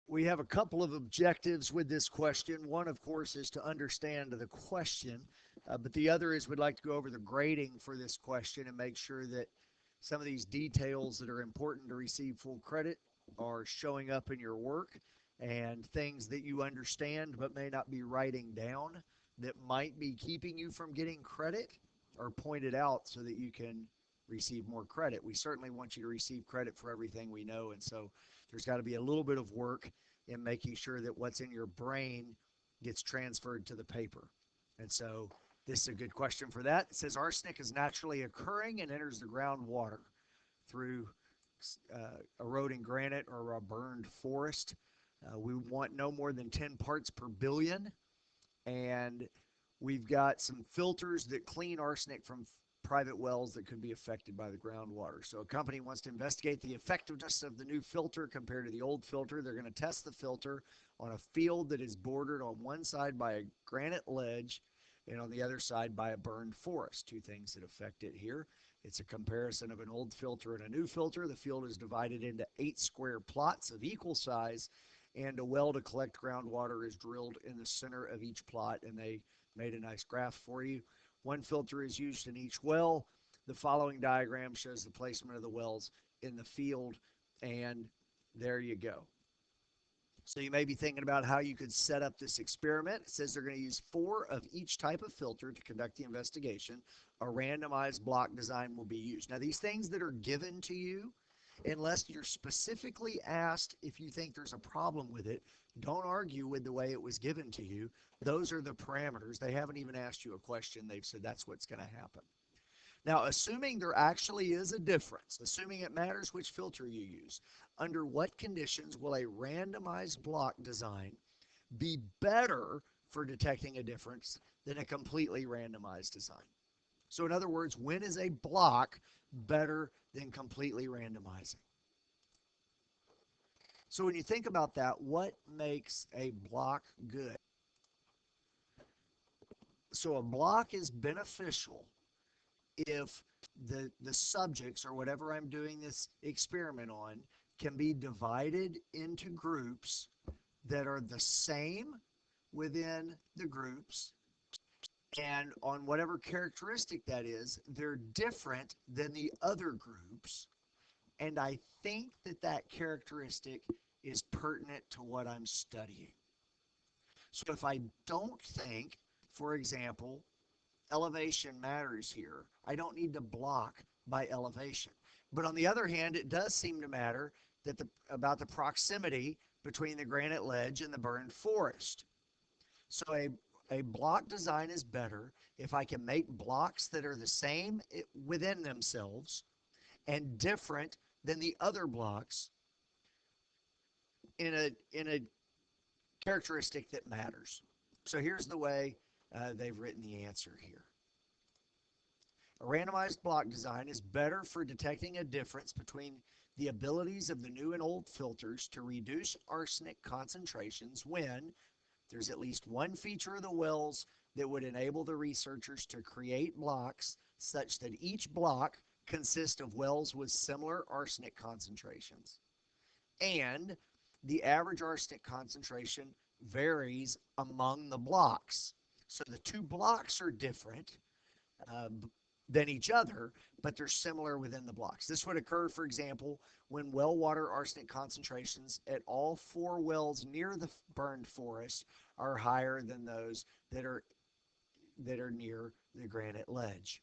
We have a couple of objectives with this question. One, of course, is to understand the question, but the other is we'd like to go over the grading for this question and make sure that some of these details that are important to receive full credit are showing up in your work, and things that you understand but may not be writing down that might be keeping you from getting credit are pointed out so that you can receive more credit. We certainly want you to receive credit for everything we know, and so there's got to be a little bit of work in making sure that what's in your brain gets transferred to the paper. And so this is a good question for that. It says arsenic is naturally occurring and enters the groundwater through eroding granite or a burned forest. We want no more than 10 parts per billion. And we've got some filters that clean arsenic from private wells that could be affected by the groundwater. So a company wants to investigate the effectiveness of the new filter compared to the old filter. They're going to test the filter on a field that is bordered on one side by a granite ledge and on the other side by a burned forest. Two things that affect it here. It's a comparison of an old filter and a new filter. The field is divided into 8 square plots of equal size, and a well to collect groundwater is drilled in the center of each plot, and they made a nice graph for you. One filter is used in each well. The following diagram shows the placement of the wells in the field, and there you go. So you may be thinking about how you could set up this experiment. It says they're going to use 4 of each type of filter to conduct the investigation. A randomized block design will be used. Now, these things that are given to you, unless you're specifically asked if you think there's a problem with it, don't argue with the way it was given to you. Those are the parameters. They haven't even asked you a question. They've said that's what's going to happen. Now, assuming there actually is a difference, assuming it matters which filter you use, under what conditions will a randomized block design be better for detecting a difference than a completely randomized design? So in other words, when is a block better than completely randomizing? So when you think about that, what makes a block good? So a block is beneficial if the subjects or whatever I'm doing this experiment on can be divided into groups that are the same within the groups, and on whatever characteristic that is, they're different than the other groups. And I think that that characteristic is pertinent to what I'm studying. So if I don't think, for example, elevation matters here, I don't need to block by elevation. But on the other hand, it does seem to matter that about the proximity between the granite ledge and the burned forest. So a block design is better if I can make blocks that are the same within themselves and different than the other blocks in a characteristic that matters. So here's the way they've written the answer here. A randomized block design is better for detecting a difference between the abilities of the new and old filters to reduce arsenic concentrations when there's at least one feature of the wells that would enable the researchers to create blocks such that each block consists of wells with similar arsenic concentrations. And the average arsenic concentration varies among the blocks. So the two blocks are different than each other, but they're similar within the blocks. This would occur, for example, when well water arsenic concentrations at all 4 wells near the burned forest are higher than those that are near the granite ledge.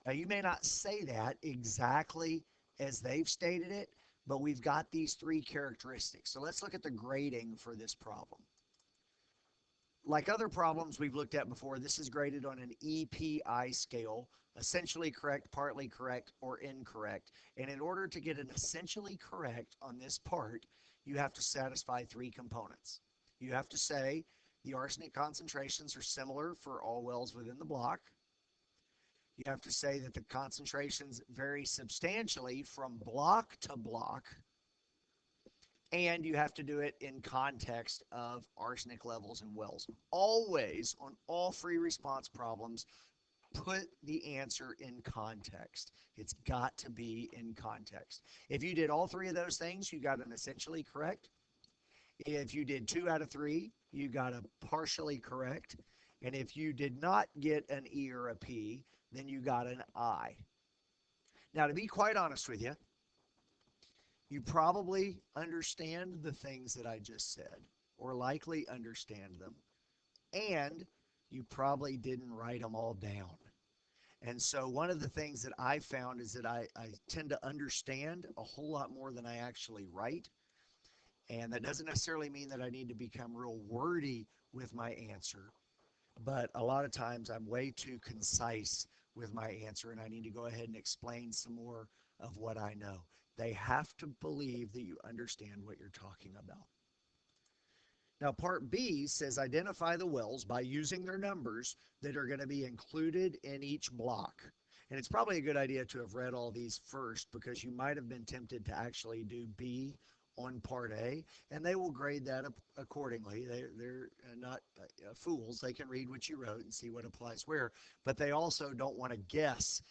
Now, you may not say that exactly as they've stated it, but we've got these 3 characteristics. So let's look at the grading for this problem. Like other problems we've looked at before, this is graded on an EPI scale, essentially correct, partly correct, or incorrect. And in order to get an essentially correct on this part, you have to satisfy 3 components. You have to say the arsenic concentrations are similar for all wells within the block. You have to say that the concentrations vary substantially from block to block. And you have to do it in context of arsenic levels in wells. Always, on all free response problems, put the answer in context. It's got to be in context. If you did all three of those things, you got an essentially correct. If you did 2 out of 3, you got a partially correct. And if you did not get an E or a P, then you got an I. Now, to be quite honest with you, you probably understand the things that I just said, or likely understand them, and you probably didn't write them all down. And so one of the things that I found is that I tend to understand a whole lot more than I actually write. And that doesn't necessarily mean that I need to become real wordy with my answer, but a lot of times I'm way too concise with my answer, and I need to go ahead and explain some more of what I know. They have to believe that you understand what you're talking about. Now, part B says identify the wells by using their numbers that are going to be included in each block. And it's probably a good idea to have read all these first, because you might have been tempted to actually do B on part A, and they will grade that accordingly. They're not fools. They can read what you wrote and see what applies where, but they also don't want to guess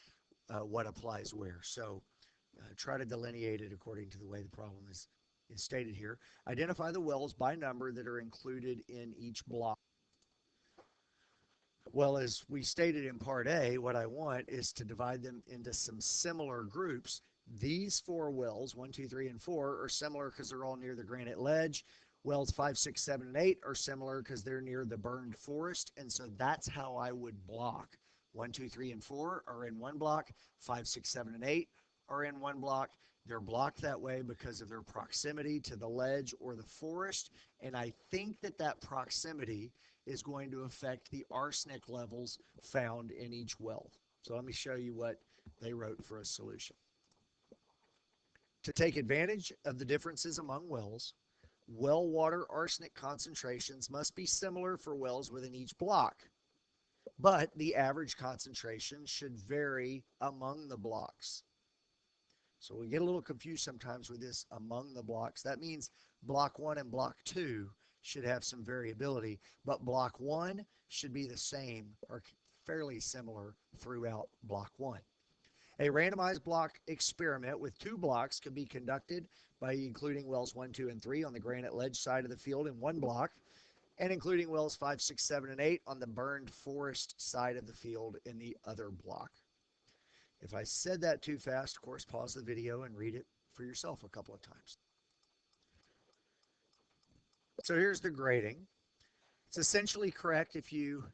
what applies where. So try to delineate it according to the way the problem is stated here. Identify the wells by number that are included in each block. Well, as we stated in part A, what I want is to divide them into some similar groups. These 4 wells, 1, 2, 3, and 4, are similar because they're all near the granite ledge. Wells 5, 6, 7, and 8 are similar because they're near the burned forest, and so that's how I would block. 1, 2, 3, and 4 are in one block. 5, 6, 7, and 8 are in one block. They're blocked that way because of their proximity to the ledge or the forest, and I think that that proximity is going to affect the arsenic levels found in each well. So let me show you what they wrote for a solution. To take advantage of the differences among wells, well water arsenic concentrations must be similar for wells within each block, but the average concentration should vary among the blocks. So we get a little confused sometimes with this among the blocks. That means block 1 and block 2 should have some variability, but block 1 should be the same or fairly similar throughout block 1. A randomized block experiment with 2 blocks can be conducted by including wells 1, 2, and 3 on the granite ledge side of the field in one block, and including wells 5, 6, 7, and 8 on the burned forest side of the field in the other block. If I said that too fast, of course, pause the video and read it for yourself a couple of times. So here's the grading. It's essentially correct if you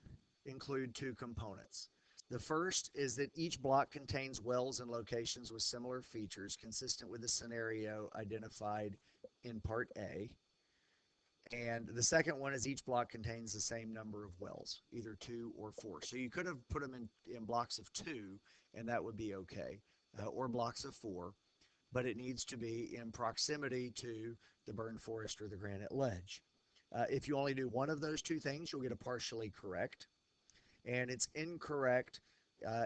include 2 components. The first is that each block contains wells and locations with similar features consistent with the scenario identified in part A. And the second one is each block contains the same number of wells, either 2 or 4. So you could have put them in blocks of 2, and that would be okay, or blocks of 4, but it needs to be in proximity to the burned forest or the granite ledge. If you only do one of those 2 things, you'll get a partially correct, and it's incorrect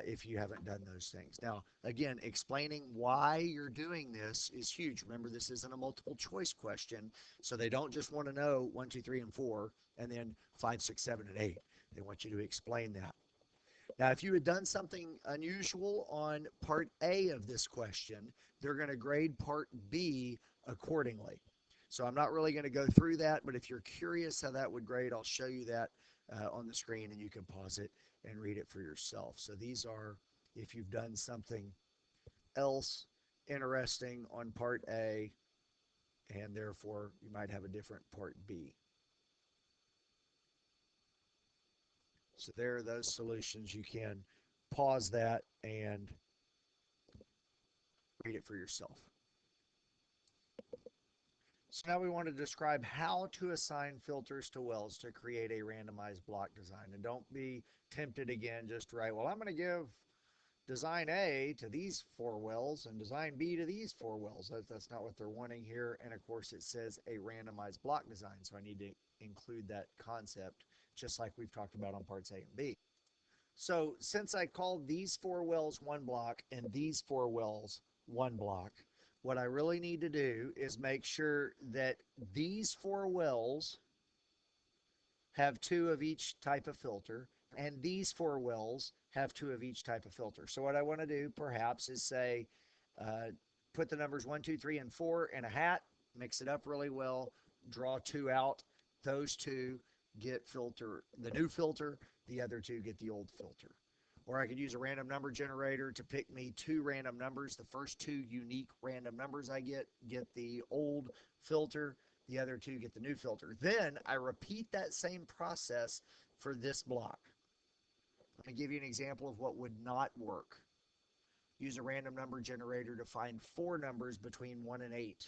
if you haven't done those things. Now, again, explaining why you're doing this is huge. Remember, this isn't a multiple choice question, so they don't just want to know 1, 2, 3, and 4, and then 5, 6, 7, and 8. They want you to explain that. Now, if you had done something unusual on part A of this question, they're going to grade part B accordingly. So I'm not really going to go through that, but if you're curious how that would grade, I'll show you that on the screen, and you can pause it and read it for yourself. So these are if you've done something else interesting on part A, and therefore you might have a different part B. So there are those solutions. You can pause that and read it for yourself. So now we want to describe how to assign filters to wells to create a randomized block design. And don't be tempted again just to write, well, I'm going to give design A to these 4 wells and design B to these 4 wells. That's not what they're wanting here. And of course it says a randomized block design. So I need to include that concept just like we've talked about on parts A and B. So since I called these 4 wells one block and these 4 wells one block, what I really need to do is make sure that these 4 wells have 2 of each type of filter, And these 4 wells have 2 of each type of filter. So what I want to do perhaps is say, uh, put the numbers 1, 2, 3, and 4 in a hat, mix it up really well, draw 2 out. Those 2 get the new filter, the other 2 get the old filter. Or I could use a random number generator to pick me 2 random numbers. The first 2 unique random numbers I get the old filter, the other 2 get the new filter. Then I repeat that same process for this block. Let me give you an example of what would not work. Use a random number generator to find 4 numbers between 1 and 8.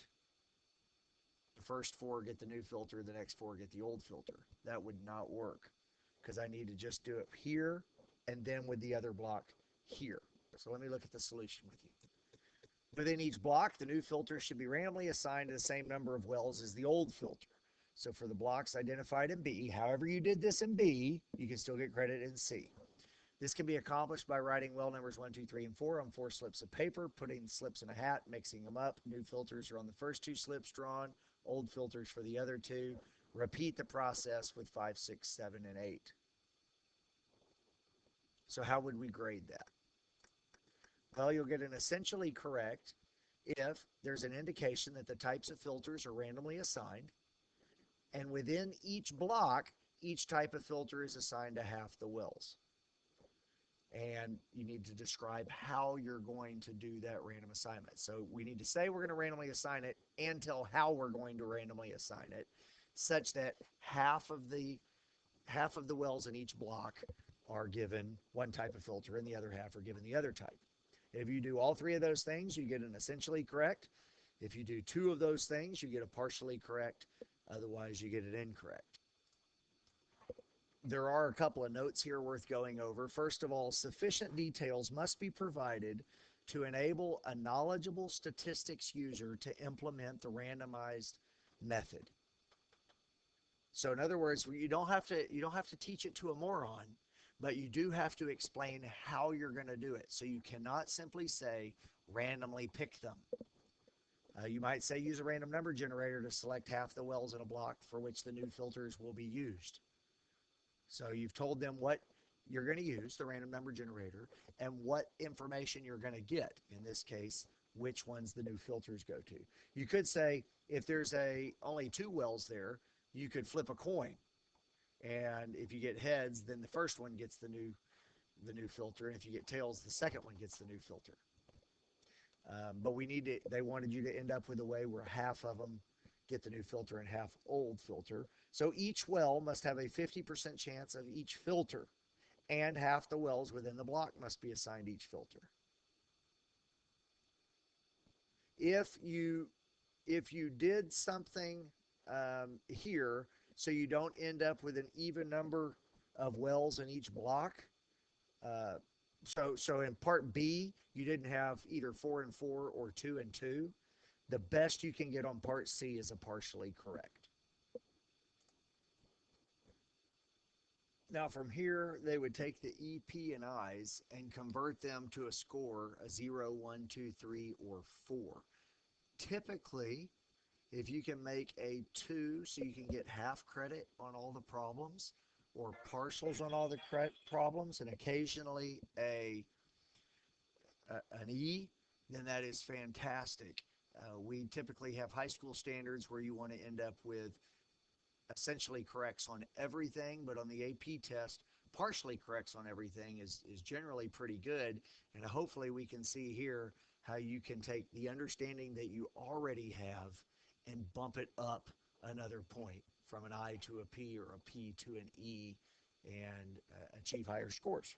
The first 4 get the new filter, the next 4 get the old filter. That would not work because I need to just do it here and then with the other block here. So let me look at the solution with you. Within each block, the new filter should be randomly assigned to the same number of wells as the old filter. So for the blocks identified in B, however you did this in B, you can still get credit in C. This can be accomplished by writing well numbers 1, 2, 3, and 4 on 4 slips of paper, putting the slips in a hat, mixing them up. New filters are on the first 2 slips drawn, old filters for the other 2. Repeat the process with 5, 6, 7, and 8. So how would we grade that? Well, you'll get an essentially correct if there's an indication that the types of filters are randomly assigned, and within each block, each type of filter is assigned to half the wells. And you need to describe how you're going to do that random assignment. So we need to say we're going to randomly assign it and tell how we're going to randomly assign it, such that half of the wells in each block are given one type of filter and the other half are given the other type. If you do all 3 of those things, you get an essentially correct. If you do 2 of those things, you get a partially correct. Otherwise, you get it incorrect. There are a couple of notes here worth going over. First of all, sufficient details must be provided to enable a knowledgeable statistics user to implement the randomized method. So in other words, you don't have to teach it to a moron, but you do have to explain how you're going to do it. So you cannot simply say randomly pick them. You might say use a random number generator to select half the wells in a block for which the new filters will be used. So you've told them what you're going to use, the random number generator, and what information you're going to get. In this case, which ones the new filters go to. You could say if there's only 2 wells there, you could flip a coin. And if you get heads, then the first one gets the new filter, and if you get tails, the second one gets the new filter. But they wanted you to end up with a way where half of them get the new filter and half old filter. So each well must have a 50% chance of each filter, and half the wells within the block must be assigned each filter. If you did something here so you don't end up with an even number of wells in each block, so in part B, you didn't have either 4 and 4 or 2 and 2. The best you can get on part C is a partially correct. Now from here, they would take the E, P, and I's and convert them to a score, a 0, 1, 2, 3, or 4. Typically, if you can make a 2 so you can get half credit on all the problems, or partials on all the problems, and occasionally an E, then that is fantastic. We typically have high school standards where you want to end up with essentially corrects on everything, but on the AP test, partially corrects on everything is generally pretty good. And hopefully we can see here how you can take the understanding that you already have and bump it up another point from an I to a P or a P to an E and achieve higher scores.